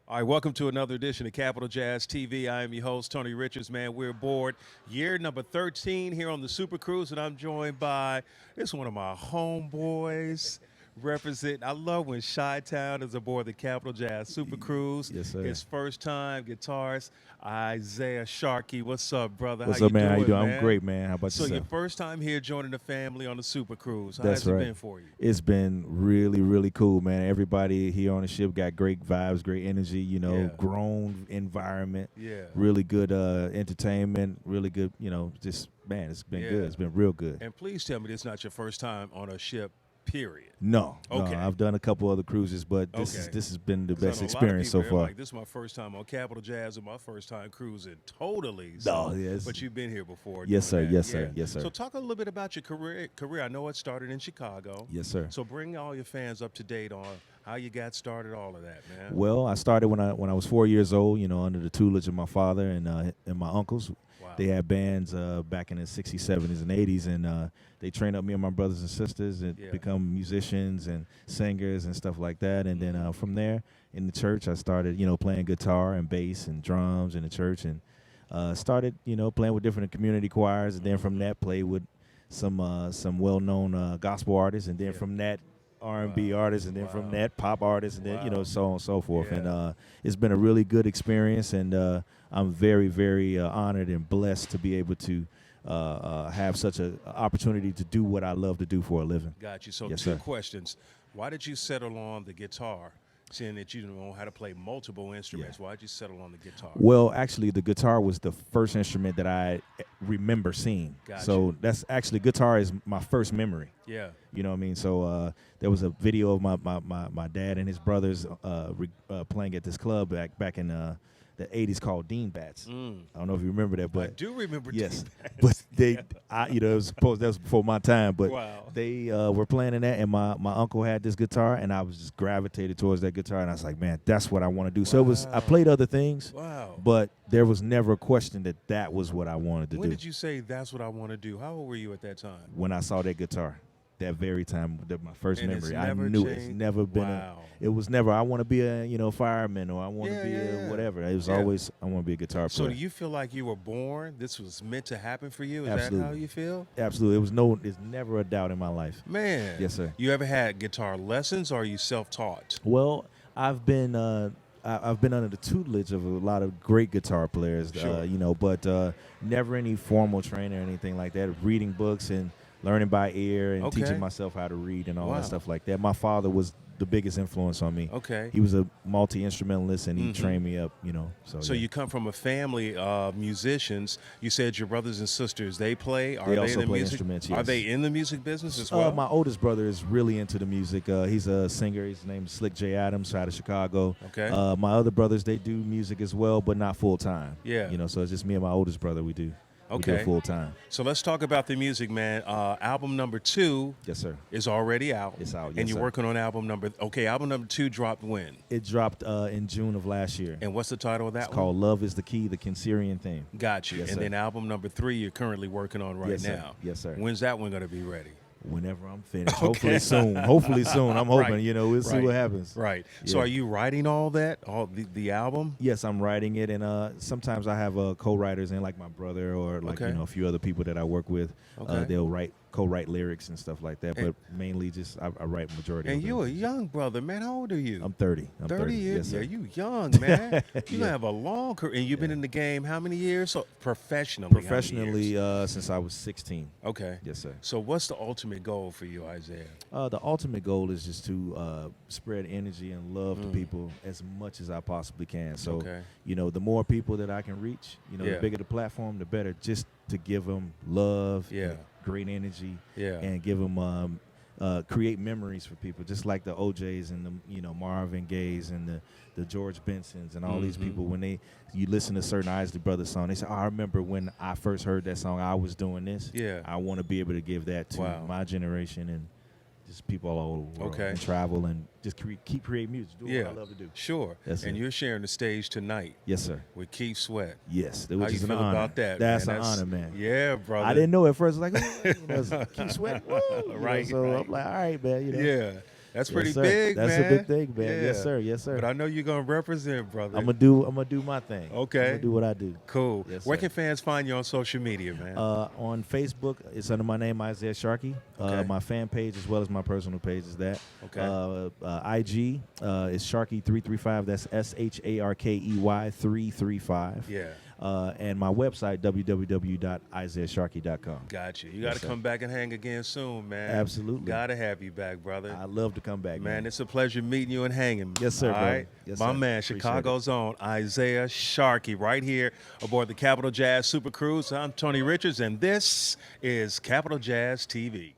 All right, welcome to another edition of Capital Jazz TV. I am your host, Tony Richards, man. We're aboard year number 13 here on the SuperCruise, and I'm joined by, it's one of my homeboys representing. I love when Chi-Town is aboard the Capital Jazz SuperCruise. Yes, sir. His first time guitarist, Isaiah Sharkey. What's up, brother? How What's you up, man? How you doing, doing? I'm man? great, man. How about So your yourself? first time here joining the family on the SuperCruise. How That's has it right. been for you? It's been really, really cool, man. Everybody here on the ship got great vibes, great energy, Yeah. grown environment, Yeah. really good entertainment, really good, just, man, it's been good. Yeah. It's been real good. And please tell me this is not your first time on a ship, period. No, Okay. I've done a couple other cruises, but this Okay. has been the 'Cause I best know a lot of experience so people, they're far. like, this is my first time on Capital Jazz and my first time cruising. Totally. No, yes. But you've been here before. Yes, doing sir. that. Yes, sir. Yeah. Yes, sir. So talk a little bit about your career. I know it started in Chicago. Yes, sir. So bring all your fans up to date on how you got started, all of that, man. Well, I started when I was 4 years old. Under the tutelage of my father and my uncles. Wow. They had bands back in the '60s, '70s, and '80s, and they trained up me and my brothers and sisters and Yeah. become musicians and singers and stuff like that. And then from there, in the church, I started, playing guitar and bass and drums in the church, and started, playing with different community choirs. And then from that, played with some well-known gospel artists, and then Yeah. from that, R&B artists, and then from Wow. that, pop artists, and then Wow. so on and so forth. Yeah. And it's been a really good experience, and I'm very, very honored and blessed to be able to have such an opportunity to do what I love to do for a living. Got you. So Yes, two sir. questions. Why did you settle on the guitar, seeing that you know how to play multiple instruments? Why did you settle on the guitar? Well, actually, the guitar was the first instrument that I remember seeing. Gotcha. So that's actually, guitar is my first memory. Yeah. You know what I mean? So there was a video of my dad and his brothers playing at this club back in the '80s called Dean Bats. I don't know if you remember that, but I do remember yes, Dean but that was before my time. But Wow. they were playing in that, and my uncle had this guitar, and I was just gravitated towards that guitar, and I was like, man, that's what I want to do. So I played other things, Wow. but there was never a question that was what I wanted to When do. did you say that's what I want to do? How old were you at that time? When I saw that guitar, that very time, my first And it's memory, I never knew it's changed? never been. Wow. It was never. I want to be a fireman, or I want to Yeah, be yeah, a yeah. whatever. It was Yeah. always, I want to be a guitar So player. do you feel like you were born? This was meant to happen for you? Is Absolutely. that how you feel? Absolutely, there's never a doubt in my life. Man. Yes, sir. You ever had guitar lessons, or are you self-taught? Well, I've been under the tutelage of a lot of great guitar players, Sure. but never any formal training or anything like that. Reading books and learning by ear and Okay. teaching myself how to read and all Wow. that stuff like that. My father was the biggest influence on me. Okay. He was a multi-instrumentalist, and he Mhm. trained me up, So yeah. you come from a family of musicians. You said your brothers and sisters, they play? Are They they also in the play music? instruments, Are yes. they in the music business as well? My oldest brother is really into the music. He's a singer. His name's Slick J. Adams, out of Chicago. Okay. My other brothers, they do music as well, but not full time. Yeah. So it's just me and my oldest brother. We do Okay. it full time. So let's talk about the music, man. Album number 2 Yes, sir. is already out. It's out, And yes, you're sir. working on album number. Okay, album number 2 dropped when? It dropped in June of last year. And what's the title of that It's one? called "Love Is the Key," the Kinserian theme. Got you. Yes, and sir. then album number 3 you're currently working on right Yes, sir. now. Yes, sir. When's that one going to be ready? Whenever I'm finished, hopefully soon. Hopefully soon. I'm hoping. Right. We'll see Right. what happens. Right. So Yeah. are you writing all that, all the album? Yes, I'm writing it, and sometimes I have co-writers in, like my brother or Okay. a few other people that I work with. Okay. They'll co-write lyrics and stuff like that, And- but mainly just I write majority. And of you a them. young brother, man. How old are you? I'm 30. I'm 30 years. Yes, sir. Yeah, you young, man. You Yeah. have a long career. And you've been in the game how many years? So professionally. how many Professionally, years? since I was 16. Okay. Yes, sir. So what's the ultimate goal for you, Isaiah? The ultimate goal is just to spread energy and love to people as much as I possibly can. So, Okay. the more people that I can reach, Yeah. the bigger the platform, the better. Just to give them love, Yeah. great energy, Yeah. and give them create memories for people, just like the OJs and the Marvin Gayes and the George Bensons and all these Mhm. people. When you listen to certain Isley Brothers song, they say, "Oh, I remember when I first heard that song, I was doing this." Yeah. I want to be able to give that to Wow. my generation and just people all over the world. Okay. And travel and just keep creating music. Do Yeah. what I love to do. Sure. That's and it. you're sharing the stage tonight Yes, sir. with Keith Sweat. Yes. How Which you is an feel honor. about that? That's man? an honor, man. Yeah, brother. I didn't know at first, like, keep sweating. Woo, Right, So right. I'm like, all right, man. Yeah. That's Yes, pretty sir. big, That's man. a big thing, man. Yeah. Yes, sir. Yes, sir. But I know you're gonna represent, brother. I'm gonna do my thing. Okay. I'm gonna do what I do. Cool. Yes, Where sir. can fans find you on social media, man? On Facebook, it's under my name, Isaiah Sharkey. Okay. My fan page as well as my personal page is that. Okay. IG is Sharkey335. That's SHARKEY 335. Yeah. And my website, www.isaiahsharkey.com. Got you. You got to Yes, sir. come back and hang again soon, man. Absolutely. Got to have you back, brother. I love to come back, Man, it's a pleasure meeting you and hanging. Yes, sir, All brother. right? Yes, My sir. man, Appreciate Chicago's own Isaiah Sharkey, right here aboard the Capital Jazz Super Cruise. I'm Tony Richards, and this is Capital Jazz TV.